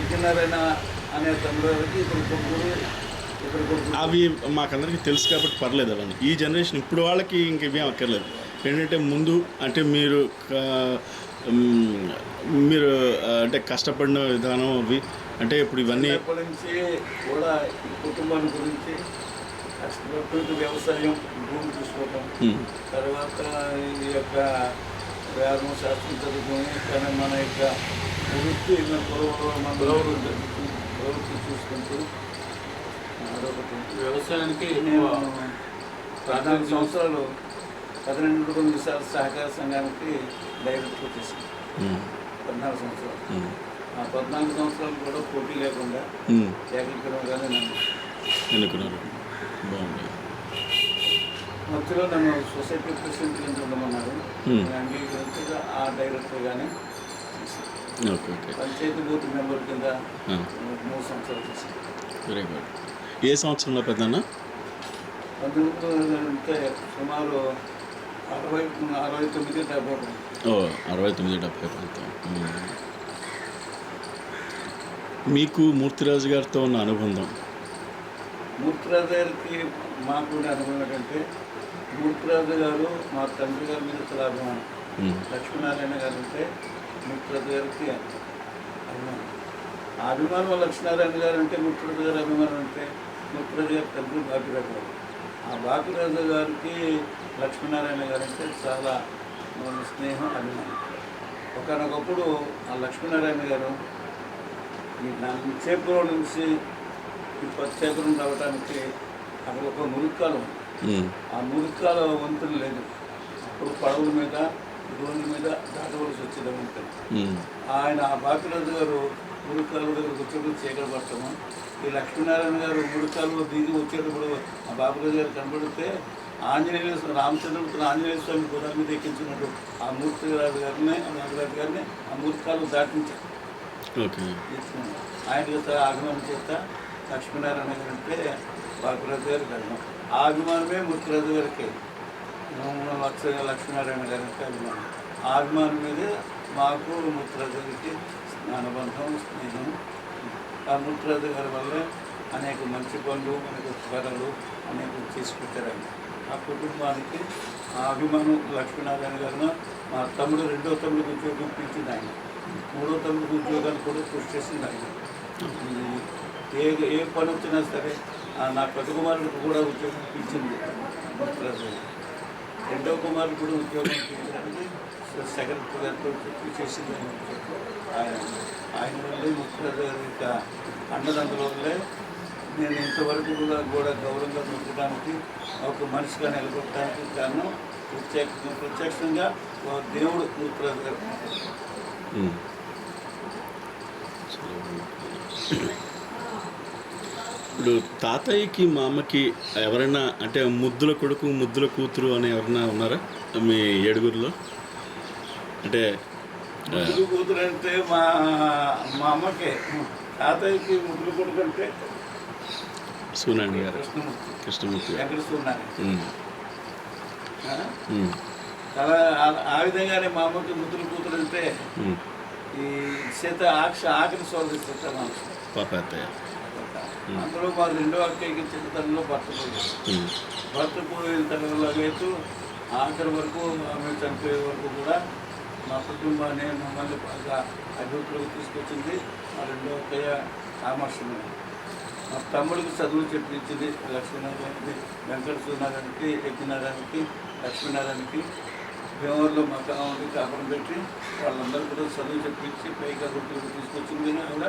యజ్ఞనారాయణ అనే తమ్ముడికి ఇద్దరు కొడుకులు. అవి మాకందరికీ తెలుసు కాబట్టి పర్లేదు అవన్నీ. ఈ జనరేషన్ ఇప్పుడు వాళ్ళకి ఇంక ఇవేం అక్కర్లేదు. ఏంటంటే ముందు అంటే మీరు అంటే కష్టపడిన విధానం అవి అంటే ఇప్పుడు ఇవన్నీ నుంచి కూడా ఈ కుటుంబాన్ని గురించి కష్టపడుతూ వ్యవసాయం భూమి చూసుకోవటం, తర్వాత ఈ యొక్క వ్యాయామం శాస్త్రం చదువుకొని కానీ మన యొక్క వృత్తి మన ప్రవృత్తి చూసుకుంటూ వ్యవసాయానికి నేను 14 సంవత్సరాలు 12 విశాల సహకార సంఘానికి డైరెక్టర్ చేశాను. 14 సంవత్సరాలు. ఆ 14 సంవత్సరాలు కూడా పోటీ లేకుండా ఏకగ్రీవంగానే నన్ను ఎన్నుకున్నారు. బాగుంది. మధ్యలో నన్ను సొసైటీ ప్రెసిడెంట్ కింద ఉండమన్నారు. నేను అంగీకరించి ఆ డైరెక్టర్గానే okay okay. Panchayat board member కింద 3 సంవత్సరాలు చేశాను. Very good. ఏ సంవత్సరంలో పెద్దన్న? అంటే సుమారు 69-70. 69-70 ప్రాంతం. మీకు మూర్తిరాజు గారితో ఉన్న అనుబంధం? మూర్తిరాజు గారికి మాకు అనుభవం ఏంటంటే, మూర్తిరాజు గారు మా తండ్రి గారి మీద చాలా అభిమానం. లక్ష్మీనారాయణ గారు అంటే మూర్తిరాజు గారికి అభిమానం. ఆ అభిమానం లక్ష్మీనారాయణ గారు అంటే మూర్తిరాజు గారి అభిమానం అంటే మూర్తిరాజు గారి తండ్రి బాపిరాజు గారు. ఆ బాపిరాజు గారికి లక్ష్మీనారాయణ గారు అంటే చాలా స్నేహం, అభిమానం. ఒకనొకప్పుడు ఆ లక్ష్మీనారాయణ గారు ఈ చేపురం నుంచి ఈ పచ్చేపురం రావడానికి అక్కడ ఒక మురుక్కాలం, ఆ మురుక్కాల వంతులు లేదు. అప్పుడు పడవల మీద రోడ్ల మీద దాటవలసి వచ్చేది వంతులు. ఆయన ఆ బాపిరాజు గారు మురుక్కాల దగ్గరకు వచ్చేప్పుడు చీకటి పడతాము. ఈ లక్ష్మీనారాయణ గారు మురుక్కాలలో దిగి వచ్చేటప్పుడు ఆ బాపిరాజు గారు కనబడితే ఆంజనేయ రామచంద్రుడు ఆంజనేయ స్వామి గుర్రం మీద ఎక్కించినట్టు ఆ మూర్తిరాజు గారిని బాపిరాజు గారిని ఆ మురుక్కాలు దాటించారు. ఆయన ఆగమనం చేత లక్ష్మీనారాయణ గారు అంటే బాపిరాజు గారికి అభిమానం. ఆ అభిమానమే మూర్తిరాజు గారికి లక్ష్మీనారాయణ గారి అంటే అభిమానం. ఆ అభిమానం మీదే మాకు మూర్తిరాజు గారికి అనుబంధం, స్నేహం. ఆ మూర్తిరాజు గారి వల్లే అనేక మంచి పనులు, అనేక ఉపకారాలు అనేక చేసి పెట్టారండి. ఆ కుటుంబానికి ఆ అభిమానం లక్ష్మీనారాయణ గారిన మా తమ్ముడు 2వ తమ్ముడికి ఉద్యోగం ఇప్పించింది ఆయన. 3వ తమ్ముడికి ఉద్యోగాన్ని కూడా కృషి చేసింది ఆయన. ఏ పని వచ్చినా సరే నా పెద్ద కుమారుడికి కూడా ఉద్యోగం ఇప్పించింది మూర్తిరాజు గారు. 2వ కుమారుడు కూడా ఉద్యోగం ఇప్పించడానికి సెక్రటరీ గారితో చెప్పి చేసింది ఆయన వల్లే మూర్తిరాజు గారి యొక్క అండదండల వల్లే నేను ఇంతవరకు కూడా గౌరవంగా పెంచడానికి ఒక మనిషిగా నిలబెట్టడానికి కారణం ప్రత్యక్షంగా దేవుడు మూర్తిరాజు గారు. ఇప్పుడు తాతయ్యకి మా అమ్మకి ఎవరైనా అంటే ముద్దుల కొడుకు ముద్దుల కూతురు అని ఎవరైనా ఉన్నారా మీ 7గురిలో? అంటే ముద్దుల కూతురు అంటే మా అమ్మకే. తాతయ్యకి ముద్దుల కొడుకు అంటే సూనాని గారు, కృష్ణమూర్తి ఎక్కడ సూనాని. చాలా ఆ విధంగానే మా అమ్మకి ముద్దుల కూతురు అంటే ఈ సీత ఆఖరి సోదరి సీత మనసు పాపయ్య. అందులో మా 2వ అక్కయ్యకి చిన్నతనంలో భర్త పోయిన తనలాగైతూ ఆఖరి వరకు ఆమె చనిపోయే వరకు కూడా మా కుటుంబాన్ని మమ్మల్ని బాగా అభివృద్ధిలోకి తీసుకొచ్చింది మా 2వ అక్కయ్య కామాక్షమి. మా తమ్ముడికి చదువులు చెప్పించింది లక్ష్మీనారాయణకి, వెంకట సూర్యనారాయణకి, యజ్ఞనారాయణకి, లక్ష్మీనారాయణకి. భీమవరంలో మా కావాలి కాపురం పెట్టి వాళ్ళందరూ కూడా చదువు చెప్పించి పైగా గుర్తులకు తీసుకొచ్చింది ఆవిడ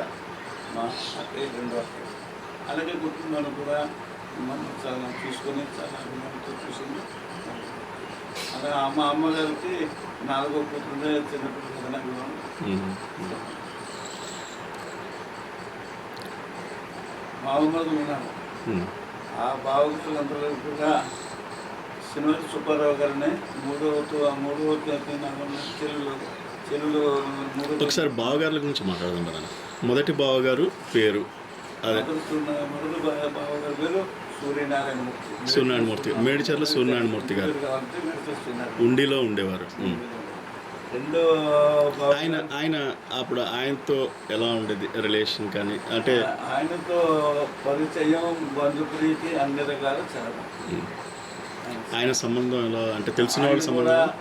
మా అక్కయ్య 2వ అక్కయ్య. అలాగే కుటుంబాన్ని కూడా మనం చాలా చూసుకొని చాలా అభిమానంతో చూసింది. అలా మా అమ్మగారికి 4వ కూతురునే చిన్నప్పుడు కదా అభిమానం. బావమరుదులు ఉన్నారు. ఆ బావమరుదులందరూ కూడా శ్రీనివాస సుబ్బారావు గారిని 3వ చెల్లెలు ఒకసారి బావగారుల గురించి మాట్లాడదాం కదా. మొదటి బావగారు పేరు మొదటి బావగారి పేరు సూర్యనారాయణమూర్తి. మేడిచర్ల సూర్యనారాయణమూర్తి గారు ఉండిలో ఉండేవారు. రెండో బాబు ఆయన ఆయన అప్పుడు ఆయనతో ఎలా ఉండేది రిలేషన్ కానీ అంటే ఆయనతో పరిచయం, బంధుప్రీతి అన్ని రకాలు చాలా. ఆయన సంబంధం ఎలా అంటే తెలిసిన వాళ్ళ ఆయన కూడా సంబంధం?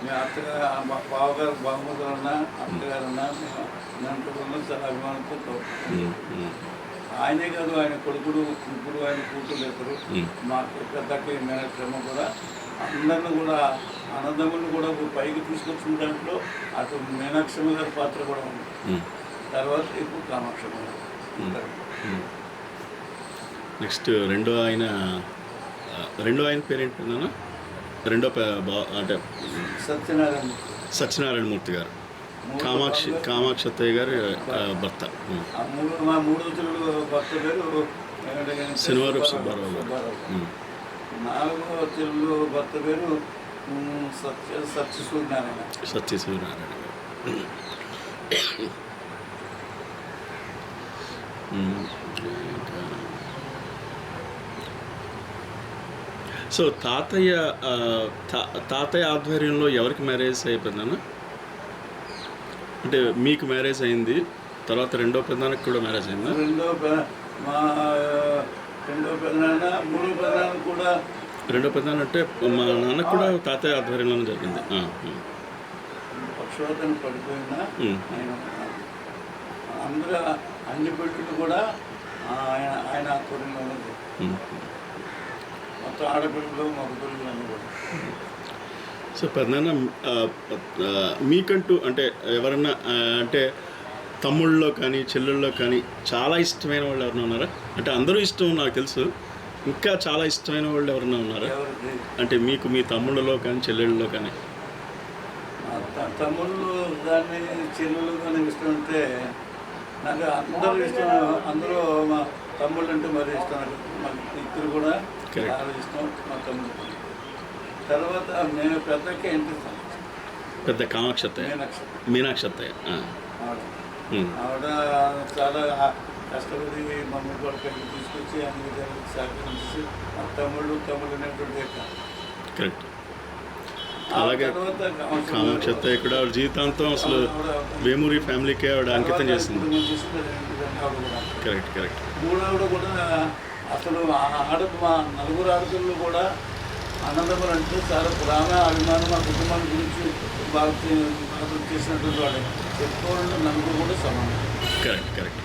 మేము అత్తగారు, మా బావగారు, బామ్మగారు ఉన్నా, అత్తగారు ఉన్నా, మేము నలుగురు చాలా అభిమానంతో కోరుకుంటున్నాం. ఆయనే కాదు, ఆయన కొడుకులు, ముగ్గురు, ఆయన కూతురు ఇద్దరు, మా పెద్దకి మేనక్రమ కూడా అందరిని కూడా అన్నదమ్ములను కూడా పైకి తీసుకొచ్చిన దాంట్లో అటు మీనాక్షమ్మ గారి పాత్ర కూడా ఉంది. తర్వాత ఇప్పుడు కామాక్షమ్మ గారు. నెక్స్ట్ రెండో ఆయన పేరేంటి నాన్న? అంటే సత్యనారాయణ సత్యనారాయణ మూర్తి గారు, కామాక్షి అత్తయ్య గారి భర్త. మా మూడు చెల్లుడు భర్త పేరు శనివారం సుబ్బారావు గారు. నాలుగో చెల్లు భర్త పేరు సత్యసూర్యనారాయణ గారు. సో తాతయ్య ఆధ్వర్యంలో ఎవరికి మ్యారేజ్ అయిపోయిందన్న? అంటే మీకు మ్యారేజ్ అయింది, తర్వాత రెండో పెద్దానికి కూడా మ్యారేజ్ అయిందా? రెండో పెద్దనాన్న, మూడో పెద్దనాన్న కూడా. రెండో పెద్దనాన్న అంటే మా నాన్నకు కూడా తాతయ్య ఆధ్వర్యంలోనే జరిగింది. పక్షవాతాన్ని పడిపోయినా ఆయన అందరూ అన్ని పెట్టులు కూడా ఆయన ఆధ్వర్యంలోనే మొత్తం ఆడపిల్లలు, మగ పిల్లలు అన్నీ కూడా. సో పెద్దనాన్న మీకంటూ అంటే ఎవరన్నా అంటే తమ్ముళ్ళలో కానీ చెల్లెళ్ళలో కానీ చాలా ఇష్టమైన వాళ్ళు ఎవరైనా ఉన్నారా? అంటే అందరూ ఇష్టం నాకు తెలుసు, ఇంకా చాలా ఇష్టమైన వాళ్ళు ఎవరైనా ఉన్నారా? అంటే మీకు మీ తమ్ముళ్ళలో కానీ చెల్లెళ్ళలో కానీ? తమ్ముళ్ళు కానీ చెల్లెళ్ళు కానీ ఇష్టం అంటే నాకు అందరూ ఇష్టం. అందరూ మా తమ్ముళ్ళు అంటే మరీ ఇష్టం. మా ఇద్దరు కూడా చాలా ఇష్టం మా తమ్ముళ్ళు. తర్వాత నేను పెద్దకి ఏంటి పెద్ద కామాక్షి అత్తయ్య, మీనాక్షి అత్తయ్య. ఆవిడ చాలా కష్టపడి మమ్మీ కొడుకు తీసుకొచ్చి అన్ని విధాలు సహకరించి మా తమ్ముళ్ళు అనేటువంటి. కరెక్ట్. అలాగే కామాక్షి అత్తయ్య కూడా ఆవిడ జీవితాంతం అసలు వేమూరి ఫ్యామిలీకే ఆవిడ అంకితం చేసింది. కరెక్ట్. మూడోవిడ కూడా అసలు మా నలుగురు ఆడపిల్లలు కూడా అన్నదమ్ములు అంటే చాలా ప్రేమ, అభిమానం, మా కుటుంబాన్ని గురించి బాగా చేసినటువంటి వాడు. చెప్పుకోవాలంటే నలుగురు కూడా సమానం. కరెక్ట్.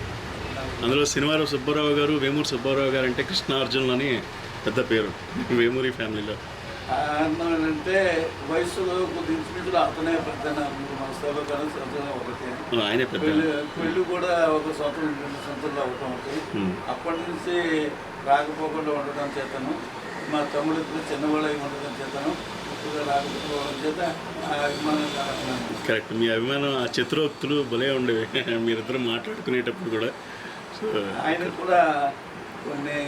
అందులో శనివారం సుబ్బారావు గారు, వేమూరి సుబ్బారావు గారు అంటే కృష్ణార్జునులు అని పెద్ద పేరు వేమూరి ఫ్యామిలీలో. కారణం ఏంటంటే వయసులో కొద్ది ఇంచుమించులు అతనే పెద్ద 3 మాసాలు కానీ ఒకటి. ఆయన పెద్ద పెళ్ళి కూడా ఒక సంవత్సరంలో అవటం అవుతాయి. అప్పటి నుంచి రాకపోకుండా ఉండడం చేతను, మా తమ్ముడు ఇప్పుడు చిన్నవాళ్ళు ఉండడం చేతను, ఇప్పుడు రాకపోవడం చేత ఆ అభిమానం. కరెక్ట్. మీ అభిమానం, ఆ చిత్రోక్తులు భలే ఉండేవి మీరిద్దరు మాట్లాడుకునేటప్పుడు కూడా. ఆయన కూడా కొన్ని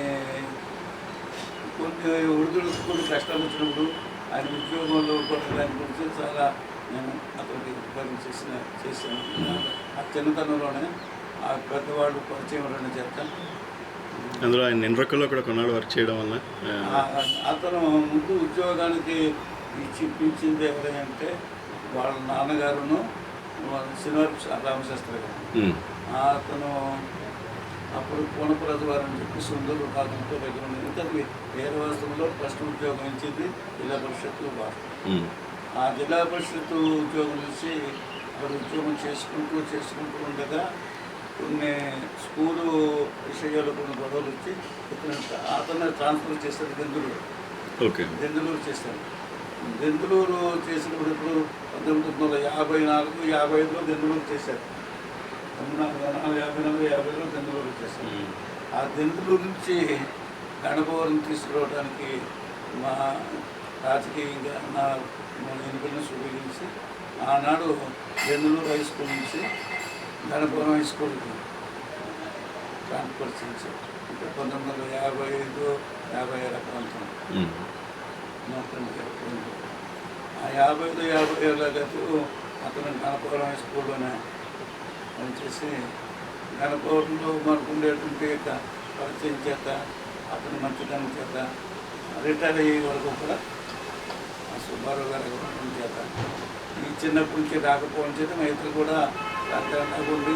ఉడుదులకు కొన్ని కష్టాలు వచ్చినప్పుడు ఆయన ఉద్యోగంలో కూడా దాని గురించి చాలా నేను అతనికి చేశాను. ఆ చిన్నతనంలోనే ఆ పెద్దవాళ్ళు పరిచయం ఉండడం చేస్తాను. అందులో ఆయన నిండ్రకల్లో కూడా కొన్నాళ్ళు వర్క్ చేయడం వల్ల అతను ముందు ఉద్యోగానికి ఇప్పించింది ఎవరంటే వాళ్ళ నాన్నగారును శనివారం రామశాస్త్రి గారు. అతను అప్పుడు కోనపురాజు వారు అని చెప్పి సుందరు భాగంతో దగ్గర ఉంది. వేరే వాస్తవంలో ఫస్ట్ ఉద్యోగం ఇచ్చింది జిల్లా పరిషత్తు వారు. ఆ జిల్లా పరిషత్తు ఉద్యోగం నుంచి అక్కడ ఉద్యోగం చేసుకుంటూ ఉండగా కొన్ని స్కూలు విషయాలు కొన్ని గొడవలు వచ్చి అతను ట్రాన్స్ఫర్ చేశారు దెందులూరు చేశారు. దెందులూరు చేసినప్పుడు ఇప్పుడు 1954, 55లో దెందులూరు చేశారు. 54, 50లో దెందులూరు చేశారు. ఆ దెందులూరు నుంచి గణపవరం తీసుకురావడానికి మా రాజకీయంగా నా ఎన్నికలను ఉపయోగించి ఆనాడు దెందులూరు హై స్కూల్ నుంచి గణపవరం హై స్కూల్కి ట్రాన్స్ఫర్ చేశారు. 1955, 56 ప్రాంతం మొత్తం. ఆ 50, 57 అతను గణపవరం హై స్కూల్లోనే పనిచేసి గణపవరంలో మనకు ఉండేటువంటి పరిచయం చేత అతను మంచితనం చేత రిటైర్ అయ్యే వరకు కూడా సుబ్బారావు గారి చేత ఈ చిన్నప్పటి నుంచి రాకపోవడం చేత మా ఇద్దరు కూడా సాధారణంగా ఉండి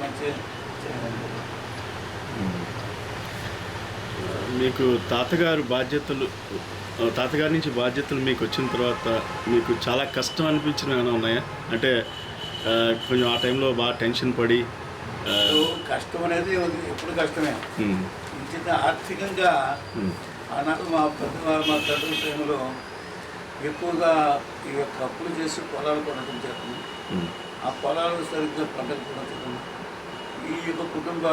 మంచి మీకు తాతగారి నుంచి బాధ్యతలు మీకు వచ్చిన తర్వాత మీకు చాలా కష్టం అనిపించినవి ఏమైనా ఉన్నాయా? అంటే కొంచెం ఆ టైంలో బాగా టెన్షన్ పడి కష్టం అనేది ఎప్పుడు కష్టమే. ఇంత ఆర్థికంగా ఆనాడు మా తండ్రి టైంలో ఎక్కువగా ఈ యొక్క అప్పులు చేసి పొలాలు కొనడం చేతను, ఆ పొలాలు సరిగ్గా పంటలు కొనడం, ఈ యొక్క కుటుంబ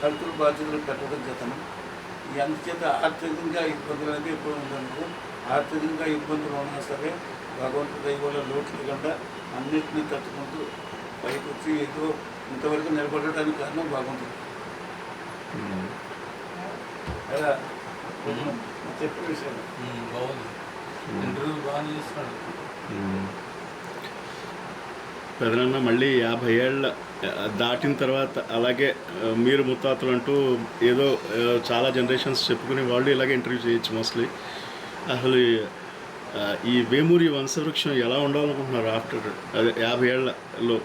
ఖర్చుల బాధ్యతలు పెట్టడం చేతను అందుచేత ఆర్థికంగా ఇబ్బందులు అనేది ఎప్పుడు ఉందనుకో. ఆర్థికంగా ఇబ్బందులు ఉన్నా సరే భగవంతుడి దయ వల్ల లోటు లేకుండా అన్నింటినీ తట్టుకుంటూ పైకి వచ్చి ఏదో ఇంతవరకు నిలబడటానికి కారణం భగవంతుడు. అలా చెప్పిన విషయం బాగుంది. ఇంటర్వ్యూ బాగా చేస్తున్నాడు. పెదనాన్న మళ్ళీ 50 ఏళ్ళ దాటిన తర్వాత అలాగే మీరు ముత్తాతలు అంటూ ఏదో చాలా జనరేషన్స్ చెప్పుకునే వాళ్ళు ఇలాగే ఇంటర్వ్యూ చేయొచ్చు మోస్ట్లీ. అసలు ఈ వేమూరి వంశవృక్షం ఎలా ఉండాలనుకుంటున్నారు ఆఫ్టర్ అదే 50 ఏళ్ళలో?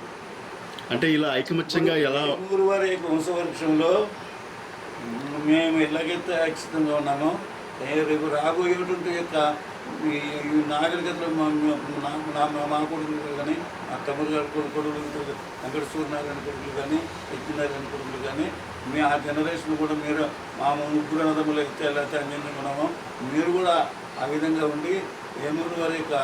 అంటే ఇలా ఐకమత్యంగా ఎలా? ఊరు వారి వంశవృక్షంలో మేము ఎలాగైతే ఖచ్చితంగా ఉన్నామో రేపు రాబోయేటువంటి యొక్క ఈ నాగరికతలో మా కొడుకులు కానీ మా తమ్ముడు గారి కొడుకులు వెంకట సూర్యనారాయణ కొడుకులు కానీ యజ్ఞనారాయణ కొడుకులు కానీ మీ ఆ జనరేషన్ కూడా మీరు మా ముగ్గురు అన్నదమ్ములు అయితే ఎలా అంజన్యం ఉన్నామో మీరు కూడా ఆ విధంగా ఉండి వేమూరు వారి యొక్క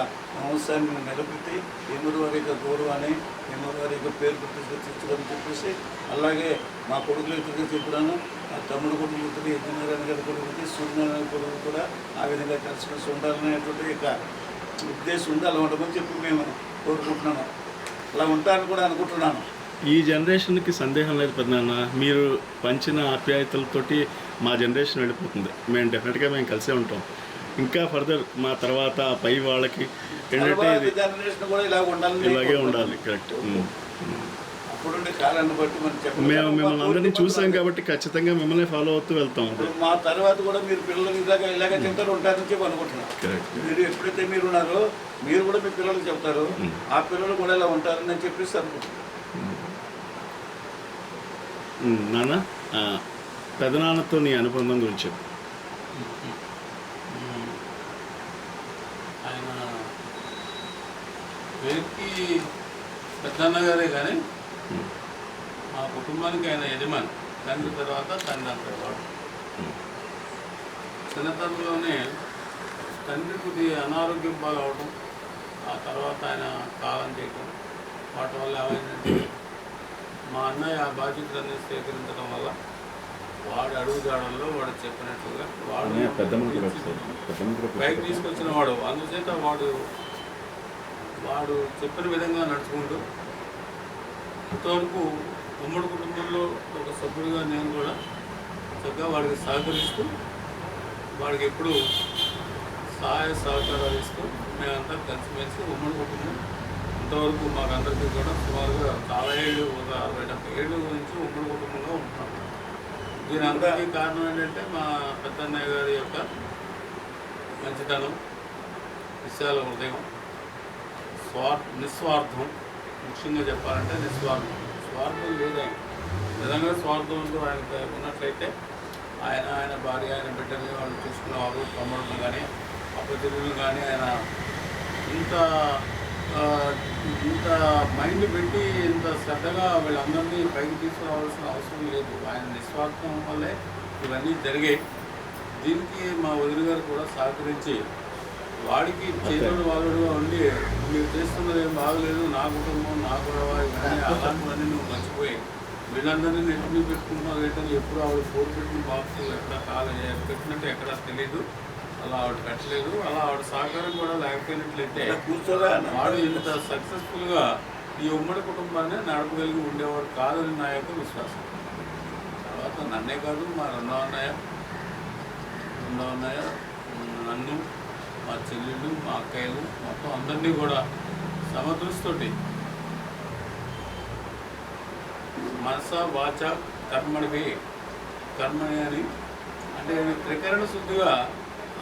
వంశాన్ని నిలబెట్టి వేమూరు వారి యొక్క గౌరవాన్ని వేమూరు వారి యొక్క పేరు తెచ్చుకోని చెప్పేసి అలాగే మా కొడుకులు ఇద్దరు చెప్పాను, మా తమ్ముడు కొడుకులు ఇద్దరు యజ్ఞనారాయణ గారి కొడుకులకి సూర్యనారాయణ కొడుకు కూడా ఆ విధంగా కలిసిమెలిసి ఉండాలనేటువంటి యొక్క ఉద్దేశం ఉంది. అలా ఉండమని చెప్పి మేము కోరుకుంటున్నాము. అలా ఉంటారని కూడా అనుకుంటున్నాను. ఈ జనరేషన్కి సందేహం లేదు పెద్దనాన్న, మీరు పంచిన ఆప్యాయతలతోటి మా జనరేషన్ వెళ్ళిపోతుంది. మేము డెఫినెట్గా మేము కలిసే ఉంటాం. ఇంకా ఫర్దర్ మా తర్వాత పై వాళ్ళకి ఏంటంటే ఇలాగే ఉండాలి. కరెక్ట్. కాలాన్ని బట్టి మేము మిమ్మల్ని అందరినీ చూసాం కాబట్టి ఖచ్చితంగా మిమ్మల్ని ఫాలో అవుతూ వెళ్తాం. మా తర్వాత కూడా మీరు పిల్లలకి ఇలాగే చెప్తారు ఉంటారని చెప్పి అనుకుంటున్నారు. మీరు ఎప్పుడైతే మీరు ఉన్నారో మీరు కూడా మీ పిల్లలకు చెప్తారు, ఆ పిల్లలు కూడా ఇలా ఉంటారని చెప్పేసి అనుకుంటున్నారు. నాన్న, పెదనాన్నతో నీ అనుబంధం గురించి చెప్పు. ఆయన పేరుకి పెద్దన్నగారే కానీ మా కుటుంబానికి ఆయన యజమాని. తండ్రి తర్వాత తండ్రి అంటారు. చిన్నతనంలోనే తండ్రి కొద్దిగా అనారోగ్యం బాగా అవడం, ఆ తర్వాత ఆయన కాలం చేయటం, వాటి వల్ల ఏమైందంటే మా అన్నయ్య ఆ బాధ్యతలన్నీ స్వీకరించడం వల్ల వాడు అడుగుజాడల్లో వాడు చెప్పినట్లుగా వాడు పైకి తీసుకొచ్చిన వాడు. అందుచేత వాడు చెప్పిన విధంగా నడుచుకుంటూ ఇంతవరకు ఉమ్మడి కుటుంబంలో ఒక సభ్యుడిగా నేను కూడా చక్కగా వాడికి సహకరిస్తూ వాడికి ఎప్పుడు సహాయ సహకారాలు ఇస్తూ మేమంతా కలిసిమెలిసి ఉమ్మడి కుటుంబం ఇంతవరకు మాకందరికీ కూడా సుమారుగా చాలా ఏళ్ళు, ఒక 60-70 ఏళ్ళు నుంచి ఉమ్మడి కుటుంబంగా ఉంటున్నాం. దీని అందరికీ కారణం ఏంటంటే మా పెద్దన్నయ్య గారి యొక్క మంచితనం, విశాల హృదయం, నిస్వార్థం. ముఖ్యంగా చెప్పాలంటే నిస్వార్థం. స్వార్థం లేదు ఆయన. నిజంగా స్వార్థంతో ఆయనకు ఉన్నట్లయితే ఆయన భార్య, ఆయన బిడ్డల్ని వాళ్ళు చూసుకునేవారు. తమ్ముళ్ళు కానీ అప్పచెల్లులు కానీ ఆయన ఇంత మైండ్ పెట్టి ఇంత శ్రద్ధగా వీళ్ళందరినీ పైకి తీసుకురావాల్సిన అవసరం లేదు. ఆయన నిస్వార్థం వల్లే ఇవన్నీ జరిగాయి. దీనికి మా వదిలి గారు కూడా సహకరించి వాడికి చేతుడు వాళ్ళుగా ఉండి మీరు చేస్తున్నది ఏం బాగలేదు, నా కుటుంబం, నా గొడవ, ఇవన్నీ అలాంటివన్నీ నువ్వు మర్చిపోయి వీళ్ళందరినీ నెట్టిని పెట్టుకుంటున్నావు ఏంటని ఎప్పుడు ఆవిడ పోటీ పెట్టిన బాక్స్ ఎక్కడ పెట్టినట్టు ఎక్కడా తెలీదు. అలా ఆవిడ పెట్టలేదు. అలా ఆవిడ సహకారం కూడా లేకపోయినట్లయితే వాడు ఇంత సక్సెస్ఫుల్గా ఈ ఉమ్మడి కుటుంబాన్ని నడపగలిగి ఉండేవాడు కాదని నా యొక్క విశ్వాసం. తర్వాత నన్నే కాదు, మా రెండో అన్నయ్య, నన్ను, మా చెల్లెళ్ళు, మా అక్కయ్యలు, మొత్తం అందరినీ కూడా సమదృష్టితోటి మనస వాచ కర్మణి అని అంటే త్రికరణ శుద్ధిగా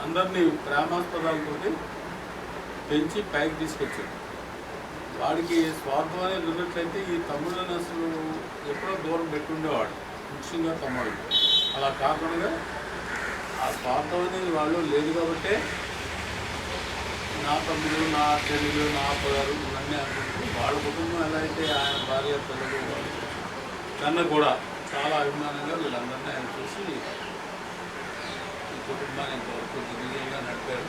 అందరినీ ప్రేమాస్పదాలతోటి పెంచి పైకి తీసుకొచ్చాడు. వాడికి స్వార్థం అనేది ఉన్నట్లయితే ఈ తమ్ముళ్ళని అసలు ఎప్పుడో దూరం పెట్టుండేవాడు, ముఖ్యంగా తమ్ముడు. అలా కాకుండా ఆ స్వార్థం అనేది వాళ్ళు లేదు కాబట్టే నా తమ్ముడు, నా చెల్లెలు, నా పొలాలు ఇవన్నీ అనుకుంటూ వాళ్ళ కుటుంబం ఎలా అయితే ఆయన భార్య పిల్లలు వాళ్ళు కన్నా కూడా చాలా అభిమానంగా వీళ్ళందరినీ ఆయన చూసి ఈ కుటుంబాన్ని ఇంతవరకు దిగ్విజయంగా నడిపారు.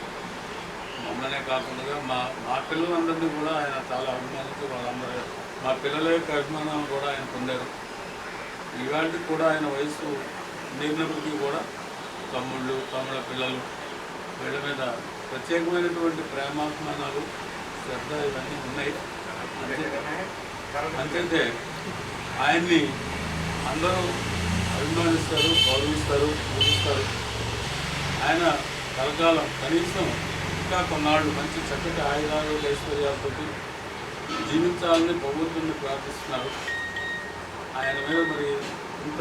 మమ్మల్నే కాకుండా మా పిల్లలందరినీ కూడా ఆయన చాలా అభిమానించి వాళ్ళందరూ మా పిల్లల యొక్క అభిమానాన్ని కూడా ఆయన పొందారు. ఇవాళకి కూడా ఆయన వయసు నిన్నప్పటికీ కూడా తమ్ముళ్ళ పిల్లలు వీళ్ళ మీద ప్రత్యేకమైనటువంటి ప్రేమాభిమానాలు, శ్రద్ధ ఇవన్నీ ఉన్నాయి. అంతే ఆయన్ని అందరూ అభిమానిస్తారు, గౌరవిస్తారు, పూజిస్తారు. ఆయన కలకాలం కనీసం ఇంకా కొన్నాళ్ళు మంచి చక్కటి ఆయుధారోగ్య ఐశ్వర్యాలతో జీవించాలని భగవంతుడిని ప్రార్థిస్తున్నారు. ఆయన మీద మరి ఇంత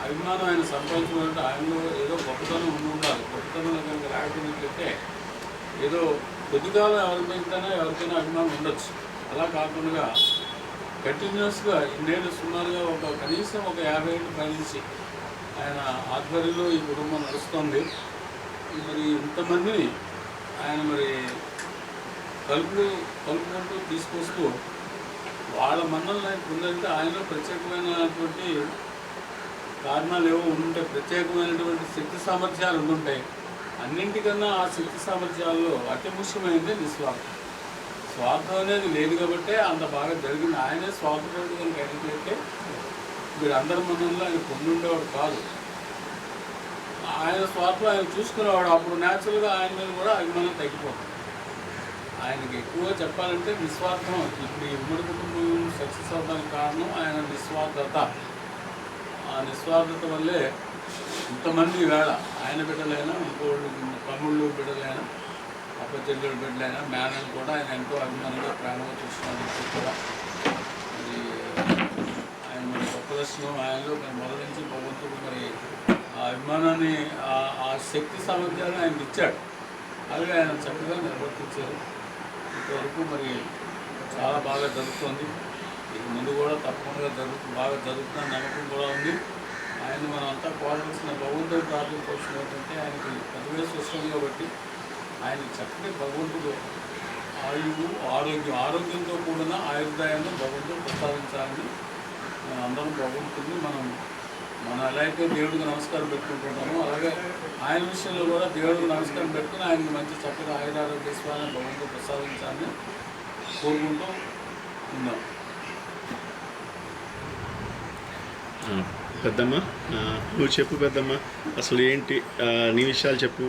అభిమానం ఆయన సంపాదించుకుంటే ఆయనలో ఏదో గొప్పతనం ఉండాలి. గొప్పతనం కనుక రాకపోయినట్లయితే ఏదో కొద్దికాలం ఎవరికైనా అభిమానం ఉండొచ్చు. అలా కాకుండా కంటిన్యూస్గా ఇన్నేళ్ళు సుమారుగా కనీసం ఒక 50 ఏళ్ళు పైనుంచి ఆయన ఆధ్వర్యంలో ఈ కుటుంబం నడుస్తుంది. మరి ఇంతమందిని ఆయన మరి కలుపుకుంటూ తీసుకొస్తూ వాళ్ళ మన్నల్ని పొందంటే ఆయనలో ప్రత్యేకమైనటువంటి కారణాలు ఏవో ఉండుంటాయి, ప్రత్యేకమైనటువంటి శక్తి సామర్థ్యాలు ఉండుంటాయి. అన్నింటికన్నా ఆ శక్తి సామర్థ్యాల్లో అతి ముఖ్యమైనది నిస్వార్థం. స్వార్థం అనేది లేదు కాబట్టే అంత బాగా జరిగింది. ఆయనే స్వార్థపరుడు కనుక అయినట్లయితే వీరందరి మనంలో ఆయన పొందుండేవాడు కాదు. ఆయన స్వార్థం ఆయన చూసుకునేవాడు. అప్పుడు న్యాచురల్గా ఆయన మీద కూడా అభిమానం తగ్గిపోతుంది. ఆయనకి ఎక్కువ చెప్పాలంటే నిస్వార్థం. ఇప్పుడు ఈ ఉమ్మడి కుటుంబం సక్సెస్ అవడానికి కారణం ఆయన నిస్వార్థత. ఆ నిస్వార్థత వల్లే ఇంతమంది వేళ ఆయన బిడ్డలైనా, ఇంకోళ్ళు తమ్ముళ్ళు బిడ్డలైనా, అప్పచెల్లెళ్ళ బిడ్డలైనా, మేనని కూడా ఆయన ఎంతో అభిమానంగా ప్రేమగా చూసుకున్నందుకు కూడా మరి ఆయన మరి గొప్ప దర్శనం ఆయనలో మొదటి నుంచి భగవంతుడు మరి ఆ అభిమానాన్ని, ఆ శక్తి సామర్థ్యాన్ని ఆయనకి ఇచ్చాడు. అలాగే ఆయన చక్కగా నిర్వర్తించారు. ఇంతవరకు మరి చాలా బాగా జరుగుతుంది. ఇక ముందు కూడా తప్పకుండా బాగా జరుగుతున్న నమ్మకం కూడా ఉంది. ఆయన మనం అంతా కోరాల్సిన భగవంతుడు ప్రార్థించవలసిన ఏంటంటే ఆయనకి పదివేల వస్తుంది కాబట్టి ఆయన చక్కటి భగవంతుడు ఆయువు, ఆరోగ్యంతో కూడిన ఆయుర్దాయాన్ని భగవంతుడు ప్రసాదించాలని అందరం భగవంతుడిని మనం ఎలా అయితే దేవుడికి నమస్కారం పెట్టుకుంటున్నామో అలాగే ఆయన విషయంలో కూడా దేవుడికి నమస్కారం పెట్టుకుని ఆయనకి మంచి చక్కగా ఆయురారోగ్యస్వాన్ని భగవంతుడు ప్రసాదించాలని కోరుకుంటూ ఉన్నాం. పెద్దమ్మ, నువ్వు చెప్పు పెద్దమ్మ, అసలు ఏంటి నీ విషయాలు చెప్పు.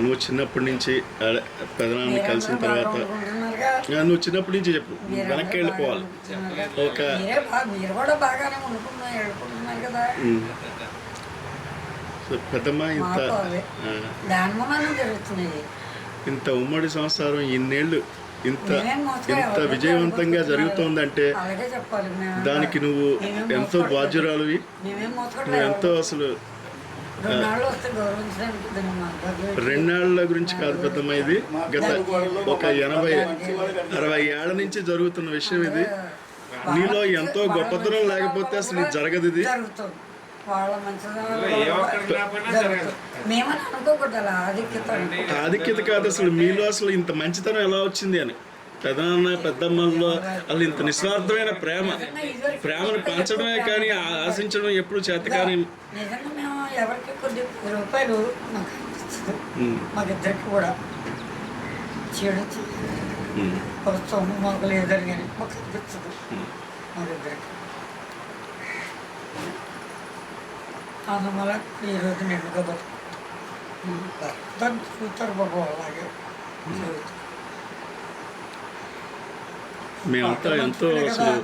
నువ్వు చిన్నప్పటి నుంచి పెదనాన్ని కలిసిన తర్వాత నువ్వు చిన్నప్పటి నుంచి చెప్పు, వెనక్కి వెళ్ళిపోవాలి. ఒక పెద్దమ్మ, ఇంత ఉమ్మడి సంసారం ఇన్నేళ్ళు ఇంత విజయవంతంగా జరుగుతోందంటే దానికి నువ్వు ఎంతో బాధ్యురాలువి. నువ్వు ఎంతో అసలు 2 ఏళ్ల గురించి కాదు పెద్దమ్మ, ఇది గత ఒక 80-60 ఏళ్ల నుంచి జరుగుతున్న విషయం. ఇది నీలో ఎంతో గొప్పతనం లేకపోతే అసలు ఇది జరగదు. ఇది ఆధిక్యత కాదు, అసలు మీలో అసలు ఇంత మంచితనం ఎలా వచ్చింది అని. పెదనాన్న పెద్దమ్మల్లో అసలు ఇంత నిస్వార్థమైన ప్రేమను పంచడమే కానీ ఆశించడం ఎప్పుడు చేత కానీ. ఎవరికి కొద్ది రూపాయలు మాకు అనిపిస్తుంది. మాకిద్దరికి కూడా చెడు సొమ్ము మాకు లేదని కానీ మాకు అనిపిస్తుంది. మాకిద్దరికి అందువల్ల ఈరోజు నిండుగా బతుకుతాను చూస్తారు బాబు. అలాగే మేమంతా ఎంతో అసలు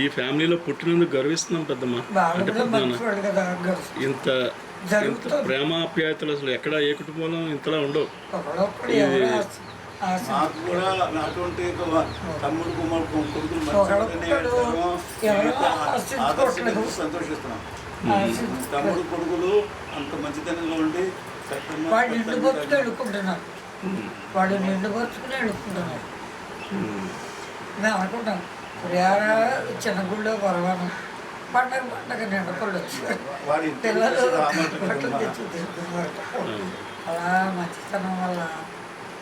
ఈ ఫ్యామిలీలో పుట్టినందుకు గర్విస్తున్నాం పెద్దమ్మ. అంటే ఇంత ప్రేమాప్యాయతలు అసలు ఎక్కడ ఏ కుటుంబంలో ఇంతలా ఉండవు. నాకు కూడా అటువంటి తమ్ముడు కొడుకులు సంతోషిస్తున్నాం. తమ్ముడు కొడుకులు అంత మంచితనంగా ఉండి వాడు నిండు పరుచుకుని అడుగుతున్నాడు. మేము అనుకుంటాం పులిహార చిన్న గుళ్ళో పొరవాను పండగ నిండపళ్ళు వచ్చి వాడి పిల్లలు బట్టలు తెచ్చి తిరుగుతున్నారు. అలా మంచితనం వల్ల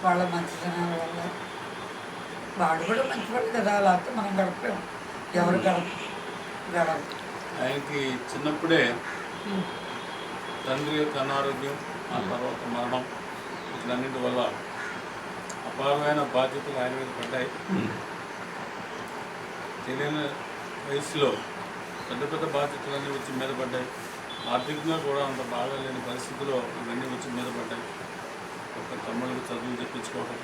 వాళ్ళ మంచితనం వల్ల వాడు కూడా మంచివాడు కదా, లేకపోతే మనం గడపలేము. ఎవరు గడప ఆయనకి చిన్నప్పుడే తండ్రి యొక్క అనారోగ్యం, ఆ తర్వాత మరణం, వీటన్నింటి వల్ల అపారమైన బాధ్యతలు ఆయన మీద పడ్డాయి. తెలియని వయసులో పెద్ద పెద్ద బాధ్యతలన్నీ వచ్చి మీద పడ్డాయి. ఆర్థికంగా కూడా అంత బాగా లేని పరిస్థితిలో ఇవన్నీ వచ్చి మీద పడ్డాయి. ఒక తమ్ముడికి చదువులు తెప్పించుకోవడం,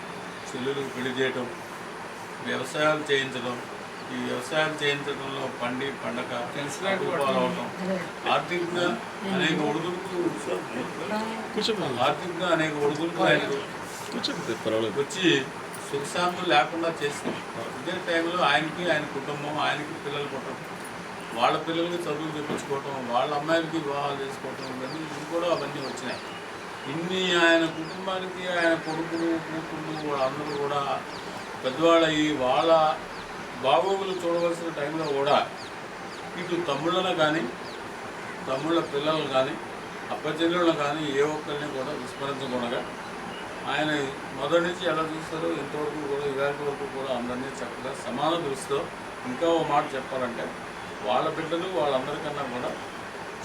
చెల్లెలకు పెళ్లి చేయడం, వ్యవసాయాలు చేయించడం, ఈ వ్యవసాయాలు చేయించడంలో పండగ పాలవటం, ఆర్థికంగా అనేక ఒడిదుడుకులు ఆయనకు వచ్చి సుఖశాంతులు లేకుండా చేసింది. ఇదే టైంలో ఆయనకి, ఆయన కుటుంబం, ఆయనకి పిల్లలు పుట్టడం, వాళ్ళ పిల్లలకి చదువులు తెప్పించుకోవటం, వాళ్ళ అమ్మాయిలకి వివాహాలు చేసుకోవటం, అవన్నీ వచ్చినాయి. ఇన్ని ఆయన కుటుంబానికి ఆయన కొడుకులు, కూతుళ్ళు వాళ్ళందరూ కూడా పెద్దవాళ్ళయి వాళ్ళ బాగోగులు చూడవలసిన టైంలో కూడా ఇటు తమ్ముళ్ళను కానీ, తమ్ముళ్ళ పిల్లలను కానీ, అప్పచెల్లెళ్ళను కానీ ఏ ఒక్కరిని కూడా విస్మరించకుండా ఆయన మొదటి నుంచి ఎలా చూస్తారో ఇంతవరకు కూడా ఇవాటి వరకు కూడా అందరినీ చక్కగా సమాన దృష్టితో, ఇంకా ఓ మాట చెప్పాలంటే వాళ్ళ బిడ్డలు వాళ్ళందరికన్నా కూడా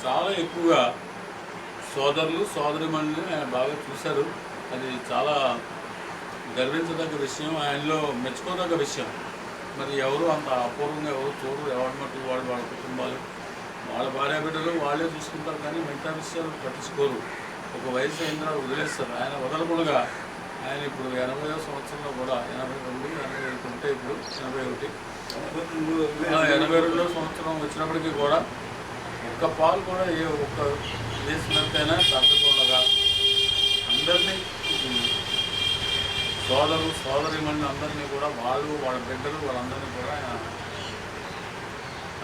చాలా ఎక్కువగా సోదరులు సోదరిమణులు ఆయన బాగా చూశారు. అది చాలా గర్వించదగ్గ విషయం, ఆయనలో మెచ్చుకోదగ్గ విషయం. మరి ఎవరు అంత అపూర్వంగా ఎవరు చూడరు. ఎవరి మట్టుకు వాళ్ళ కుటుంబాలు, వాళ్ళ భార్య బిడ్డలు వాళ్ళే చూసుకుంటారు, కానీ మిగతా విషయాలు పట్టించుకోరు. ఒక వయసు అయిన తర్వాత వదిలేస్తారు. ఆయన వదలకుండా ఆయన ఇప్పుడు 80వ సంవత్సరంలో కూడా 82 ఉంటే ఇప్పుడు 81 82వ సంవత్సరం వచ్చినప్పటికీ కూడా ఒక్క పాలు కూడా ఏ ఒక్క వేసినట్టయినా తగ్గకుండా అందరినీ సోదరిమణులు అందరినీ కూడా వాళ్ళ బిడ్డలు వాళ్ళందరినీ కూడా ఆయన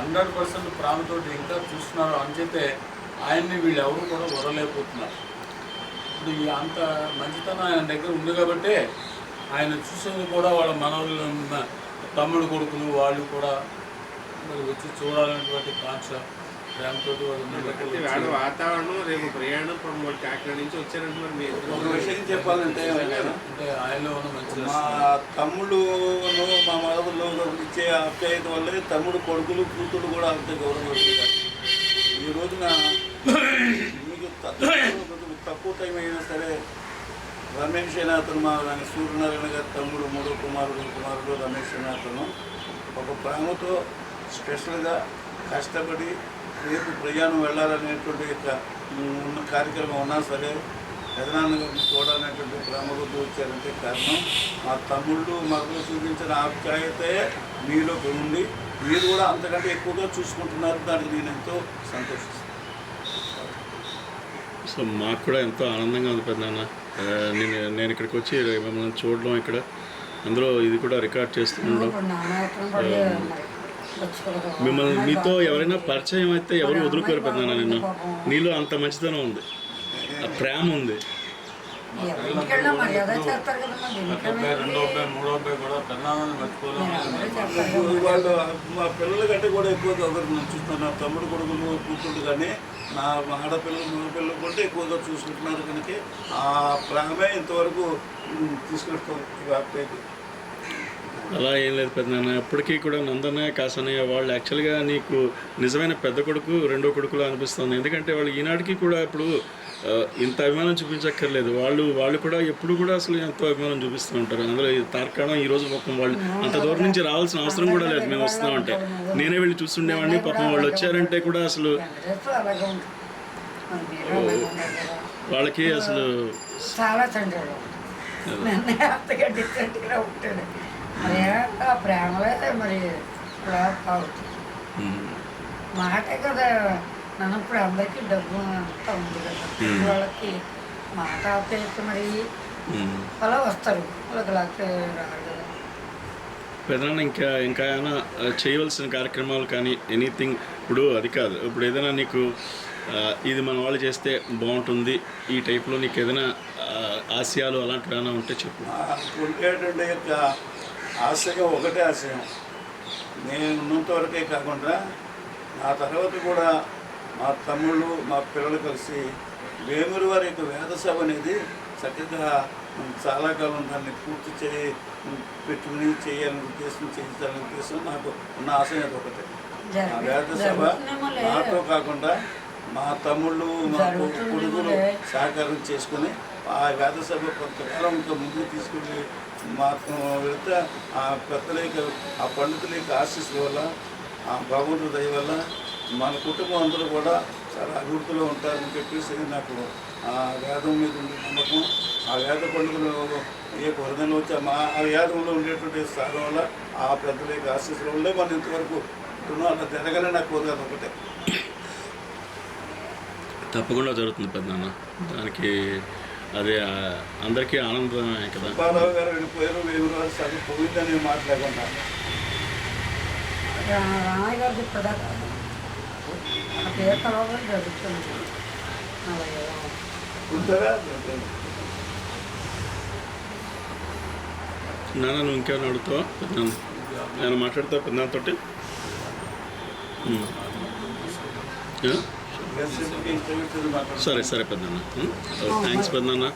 100% ప్రాణంతోటి ఇంకా చూస్తున్నారు. అంచేతే ఆయన్ని వీళ్ళు ఎవరు కూడా వదలలేకపోతున్నారు. ఇప్పుడు ఈ అంత మంచితనం ఆయన దగ్గర ఉంది కాబట్టి ఆయన చూసేది కూడా వాళ్ళ మనవలు, తమ్ముడు కొడుకులు వాళ్ళు కూడా మరి వచ్చి చూడాలనేటువంటి కాంక్ష, ప్రేమతో వాళ్ళు వాతావరణం రేపు ప్రయాణం కాకినాడ నుంచి వచ్చారంటున్నారు. మీరు ఒక విషయం చెప్పాలంటే ఆయనలో ఉన్న మంచి మా తమ్ముళ్ళును మా మదవుల్లో ఇచ్చే ఆప్యాయత వల్లే తమ్ముడు కొడుకులు కూతురు కూడా అంతే గౌరవిస్తారు. ఈ రోజున మీకు తక్కువ టైం అయినా సరే రమేష్ అయినా అతను మా సూర్యనారాయణ గారి తమ్ముడు, మూడో కుమారుడు రమేష్ అయినా అతను ఒక ప్రేమతో స్పెషల్గా కష్టపడి రేపు ప్రయాణం వెళ్ళాలనేటువంటి ఉన్న కార్యక్రమం ఉన్నా సరే పెదనాన్నగారిని చూడాలనేటువంటి ప్రేమబుద్ధి వచ్చారంటే కారణం మా తమ్ముళ్ళు మరలు చూపించిన ఆప్యాయతే మీలో ఉంది. మీరు కూడా అంతకంటే ఎక్కువగా చూసుకుంటున్నారు. దానికి నేను ఎంతో సంతోషిస్తాను. సో మాకు కూడా ఎంతో ఆనందంగా ఉంది పెద్దనాన్న. నేను ఇక్కడికి వచ్చి మిమ్మల్ని చూడడం, ఇక్కడ అందులో ఇది కూడా రికార్డ్ చేస్తుండడం, మిమ్మల్ని మీతో ఎవరైనా పరిచయం అయితే ఎవరు వదులుకోరు పెద్దనాన్న. నిన్ను నీలో అంత మంచితనం ఉంది, ఆ ప్రేమ ఉంది. రెండో అబ్బాయి మూడో అబ్బాయి కూడా పెన్నాన్ని మర్చిపోలేదు. వాళ్ళు మా పిల్లల కంటే కూడా ఎక్కువగా ఒకరు చూస్తున్నారు. నా తమ్ముడు కొడుకులు కూతుళ్ళు కానీ నా ఆడపిల్లలు మగ పిల్లలు కూడా ఎక్కువగా చూసుకుంటున్నారు. కనుక ఆ ప్రేమే ఇంతవరకు తీసుకొస్తాం. అలా ఏం లేదు పెద్దనాన్న. ఎప్పటికీ కూడా నందనయ్య కాసనయ్య వాళ్ళు యాక్చువల్గా నీకు నిజమైన పెద్ద కొడుకు, రెండో కొడుకులా అనిపిస్తుంది. ఎందుకంటే వాళ్ళు ఈనాటికి కూడా ఇప్పుడు ఇంత అభిమానం చూపించక్కర్లేదు. వాళ్ళు కూడా ఎప్పుడు కూడా అసలు ఎంతో అభిమానం చూపిస్తూ ఉంటారు. అందులో తార్కాణం ఈరోజు పాపం వాళ్ళు అంత దూరం నుంచి రావాల్సిన అవసరం కూడా లేదు. మేము వస్తున్నామంటే నేనే వెళ్ళి చూస్తుండేవాడిని. పాపం వాళ్ళు వచ్చారంటే కూడా అసలు వాళ్ళకి అసలు చాలా చంద్రుడు అంతగా డిఫరెంట్గా ఉంటాడు. మరి ఆ ప్రేమలే మరి ఇలా అవుతుంది. మాటే కదా నన్ను ఇప్పుడు అందరికీ డబ్బు అంతా ఉంది కదా, వాళ్ళకి మాట ఆపేసి మరి అలా వస్తారు, వాళ్ళకి లేకపోతే రారు కదా. పెద్దనాన్న ఇంకా ఏమైనా చేయవలసిన కార్యక్రమాలు కానీ ఎనీథింగ్ ఇప్పుడు అది కాదు, ఇప్పుడు ఏదైనా నీకు ఇది మన వాళ్ళు చేస్తే బాగుంటుంది ఈ టైప్లో నీకు ఏదైనా ఆశయాలు అలాంటివి ఏమైనా ఉంటే చెప్పు. ఉండేటువంటి యొక్క ఆశయం ఒకటే ఆశయం, నేను ఉన్నంత వరకే కాకుండా నా తర్వాత కూడా మా తమ్ముళ్ళు మా పిల్లలు కలిసి వేమూరు వారి యొక్క వేద సభ అనేది చక్కగా చాలా కాలం దాన్ని పూర్తి పెట్టుకుని చేయాలని ఉద్దేశం, చేయించాలని ఉద్దేశం నాకు ఉన్న ఆశయం అది ఒకటే. ఆ వేద సభ నాతో కాకుండా మా తమ్ముళ్ళు మా కొడుకులు సహకారం చేసుకుని ఆ వేద సభ కొంతకాలం ఇంకా ముందుకు తీసుకుని వెళితే ఆ పెద్దల యొక్క ఆ పండితుల యొక్క ఆశీస్సుల వల్ల ఆ భగవంతుడి దయ వల్ల మన కుటుంబం అందరూ కూడా చాలా అభివృద్ధిలో ఉంటారని చెప్పేసి నాకు ఆ వేదం మీద ఉండే నమ్మకం, ఆ వేద పండుగలు ఏ హృదయంలో వచ్చి ఆ వేదంలో ఉండేటువంటి స్థానం వల్ల ఆ పెద్దల యొక్క ఆశీస్సుల వల్లే మనం ఇంతవరకు ఉంటున్నాం. అలా జరగాలని నాకు కోరిక ఒకటే. తప్పకుండా జరుగుతుంది పెద్దనాన్న, దానికి అదే అందరికీ ఆనందమే కదా. సుబ్బారావు గారు వెళ్ళిపోయారు, వేమూరు వారి సభ పోయిందని మాట్లాడకుండా రామయ్య గారు చెప్పడా ఆ పేపర్లో జరుగుతుంది. అలాగే ఉంటారా? నాన్న నువ్వు ఇంకేమైనా అడుగుతావా పెద్దనాన్న? నేను మాట్లాడతావు పెద్దనాన్నతోటి? ఇంటర్వ్యూ సరే సరే పెద్దనాన్న, థ్యాంక్స్ పెద్దనాన్న.